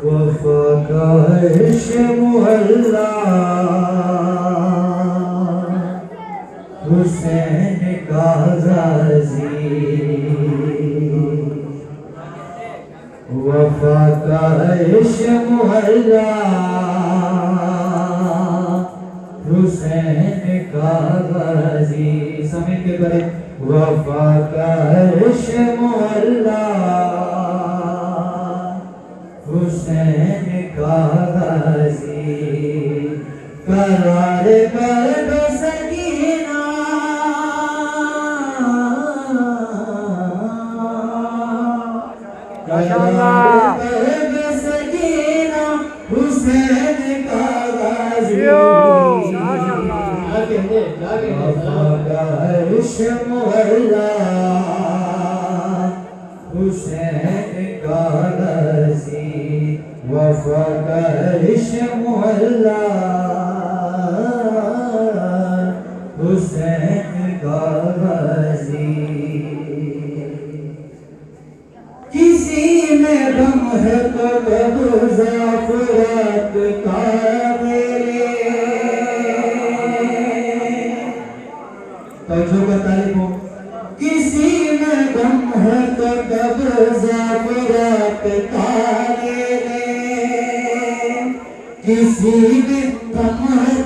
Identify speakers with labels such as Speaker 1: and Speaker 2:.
Speaker 1: وفا کا عرش محلہ حسین کا غازی وفا کا عرش محلہ حسین کا غازی سمجھ کے کرے وفا کا عرش محلہ حسین کا غازی قرار قلب سکینہ قرار قلب سکینہ حسین کا غازی وفا کا عرش محلہ حسین کا غازی وفا کا عرش محلہ حسین کا غازی کسی میں غم ہے تو قبضہ فرات کا میرے توجہ کا طالب ہو کسی میں غم ہے تو قبضہ فرات کا میرے کسی میں غم ہے